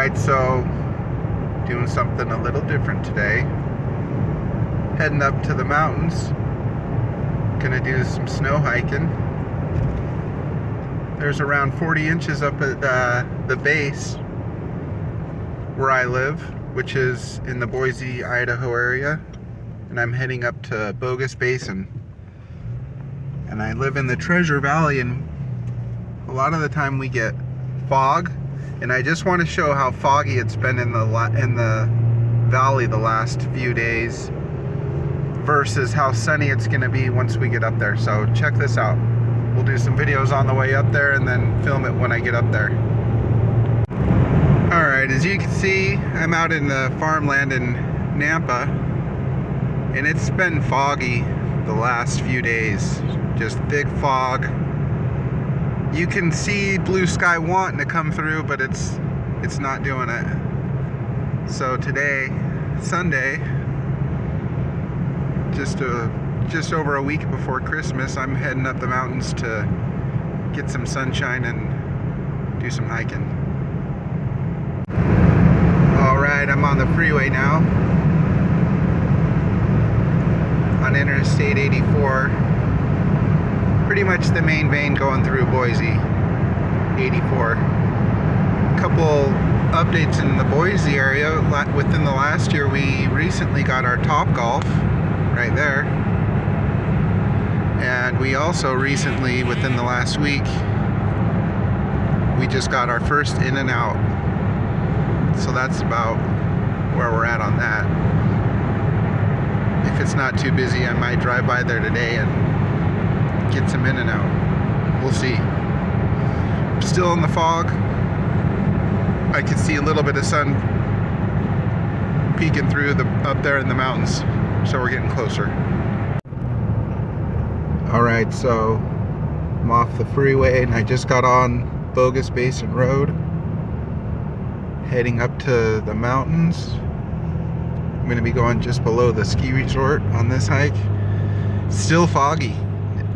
Alright, so doing something a little different today. Heading up to the mountains. Gonna do some snow hiking. There's around 40 inches up at the base where I live, which is in the Boise, Idaho area. And I'm heading up to Bogus Basin. And I live in the Treasure Valley, and a lot of the time we get fog. And I just want to show how foggy it's been in the valley the last few days versus how sunny it's going to be once we get up there. So check this out. We'll do some videos on the way up there and then film it when I get up there. Alright, as you can see, I'm out in the farmland in Nampa, and it's been foggy the last few days. Just thick fog. You can see blue sky wanting to come through, but it's not doing it. So today, Sunday, just over a week before Christmas, I'm heading up the mountains to get some sunshine and do some hiking. Alright, I'm on the freeway now, on Interstate 84. Pretty much the main vein going through Boise, 84. Couple updates in the Boise area. Within the last year, we recently got our Topgolf right there. And we also recently, within the last week, we just got our first In-N-Out. So that's about where we're at on that. If it's not too busy, I might drive by there today and get some In-N-Out. We'll see. Still in the fog. I can see a little bit of sun peeking through up there in the mountains. So we're getting closer. Alright, so I'm off the freeway and I just got on Bogus Basin Road, heading up to the mountains. I'm going to be going just below the ski resort on this hike. Still foggy.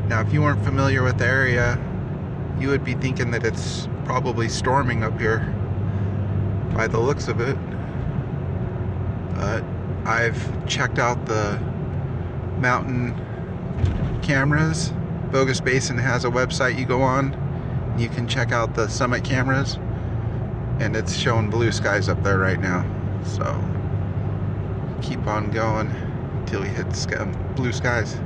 Now, if you weren't familiar with the area, you would be thinking that it's probably storming up here by the looks of it. But I've checked out the mountain cameras. Bogus Basin has a website you go on. You can check out the summit cameras, and it's showing blue skies up there right now. So keep on going until we hit blue skies.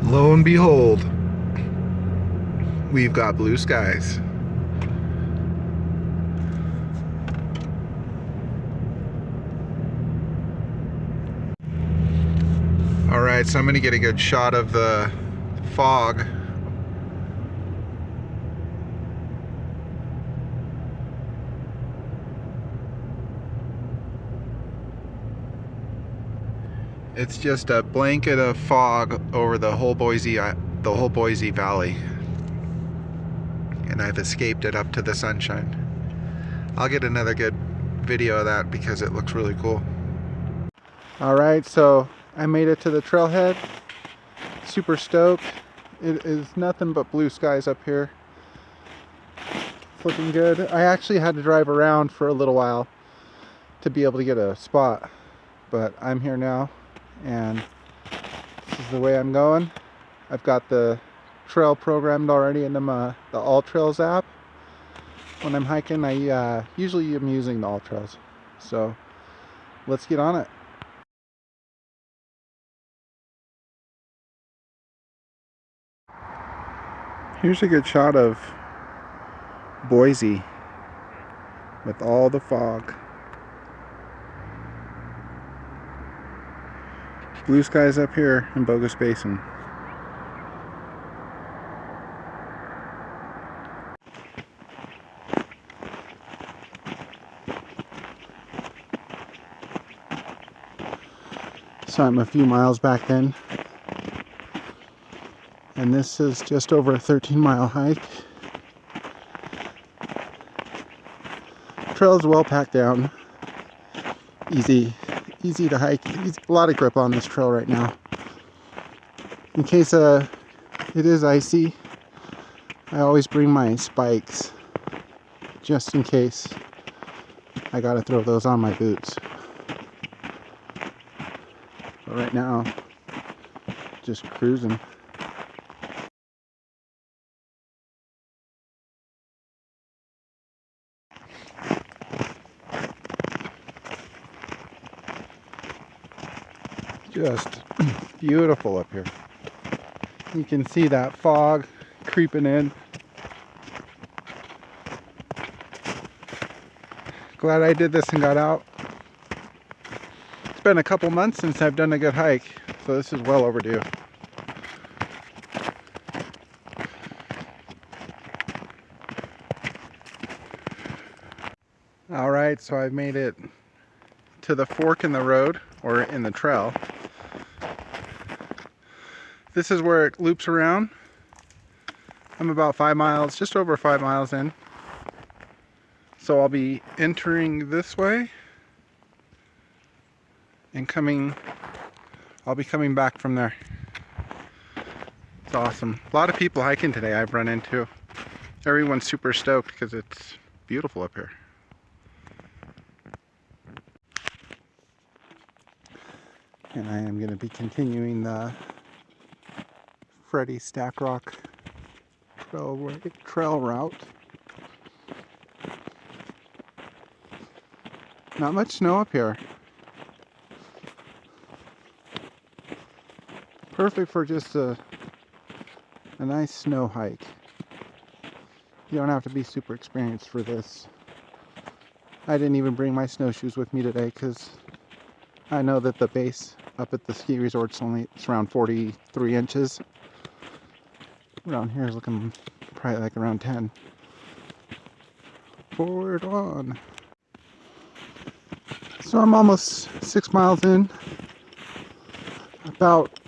Lo and behold, we've got blue skies. Alright, so I'm going to get a good shot of the fog. It's just a blanket of fog over the whole Boise Valley, and I've escaped it up to the sunshine. I'll get another good video of that because it looks really cool. Alright, so I made it to the trailhead. Super stoked. It is nothing but blue skies up here. It's looking good. I actually had to drive around for a little while to be able to get a spot, but I'm here now. And this is the way I'm going. I've got the trail programmed already in the All Trails app. When I'm hiking, I usually am using the All Trails. So let's get on it. Here's a good shot of Boise with all the fog. Blue skies up here in Bogus Basin. So I'm a few miles back then. And this is just over a 13-mile hike. Trail is well packed down. Easy to hike. A lot of grip on this trail right now. In case it is icy, I always bring my spikes just in case I gotta throw those on my boots. But right now, just cruising. Just beautiful up here. You can see that fog creeping in. Glad I did this and got out. It's been a couple months since I've done a good hike, so this is well overdue. Alright, so I've made it to the fork in the road, or in the trail. This is where it loops around. I'm about 5 miles, just over 5 miles in. So I'll be entering this way and I'll be coming back from there. It's awesome. A lot of people hiking today I've run into. Everyone's super stoked because it's beautiful up here. And I am going to be continuing the Freddy Stack Rock trail route. Not much snow up here. Perfect for just a nice snow hike. You don't have to be super experienced for this. I didn't even bring my snowshoes with me today because I know that the base up at the ski resort's it's around 43 inches. Around here is looking probably like around 10. Forward on. So I'm almost 6 miles in. About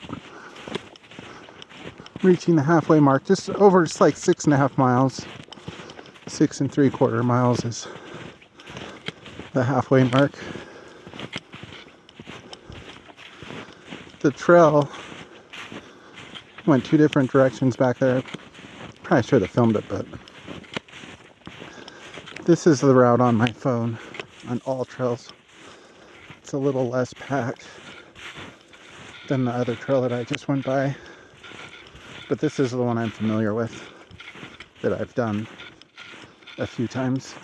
reaching the halfway mark. Just over, it's like 6.5 miles. 6 3/4 miles is the halfway mark. The trail went 2 different directions back there. Probably should have filmed it, but this is the route on my phone on all trails. It's a little less packed than the other trail that I just went by, but this is the one I'm familiar with, that I've done a few times.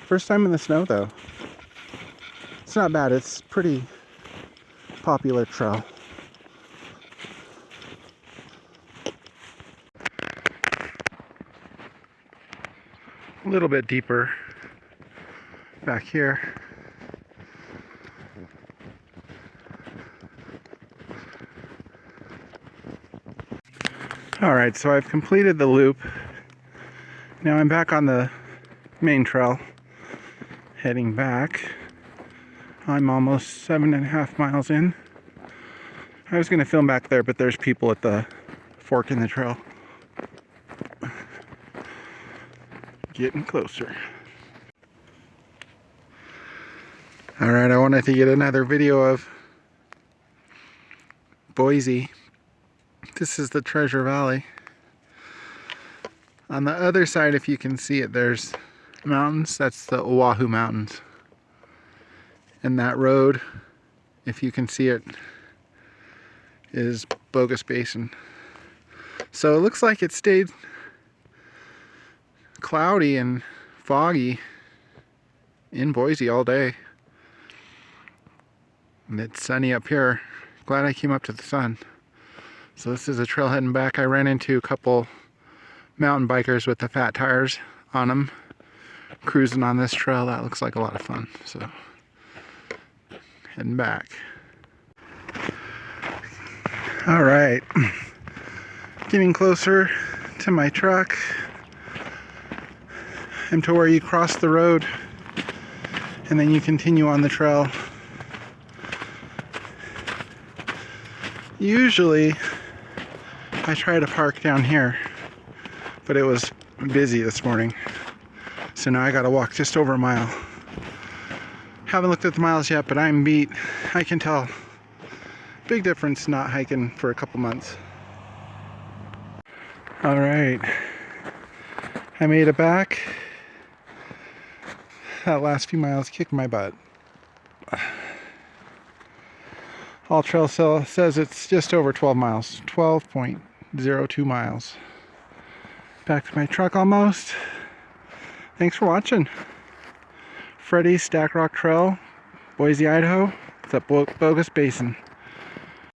First time in the snow though. It's not bad. It's pretty popular trail. A little bit deeper back here. Alright, so I've completed the loop. Now I'm back on the main trail, heading back. I'm almost 7.5 miles in. I was going to film back there, but there's people at the fork in the trail. Getting closer. Alright, I wanted to get another video of Boise. This is the Treasure Valley. On the other side, if you can see it, there's mountains. That's the Oahu Mountains. And that road, if you can see it, is Bogus Basin. So it looks like it stayed cloudy and foggy in Boise all day. And it's sunny up here. Glad I came up to the sun. So this is a trail heading back. I ran into a couple mountain bikers with the fat tires on them, cruising on this trail. That looks like a lot of fun. So heading back. All right, getting closer to my truck and to where you cross the road and then you continue on the trail. Usually I tried to park down here, but it was busy this morning. So now I gotta walk just over a mile. Haven't looked at the miles yet, but I'm beat. I can tell. Big difference not hiking for a couple months. All right, I made it back. That last few miles kicked my butt. All Trail says it's just over 12 miles, 12.02 miles. Back to my truck almost. Thanks for watching. Freddy's Stack Rock Trail, Boise, Idaho. It's at Bogus Basin.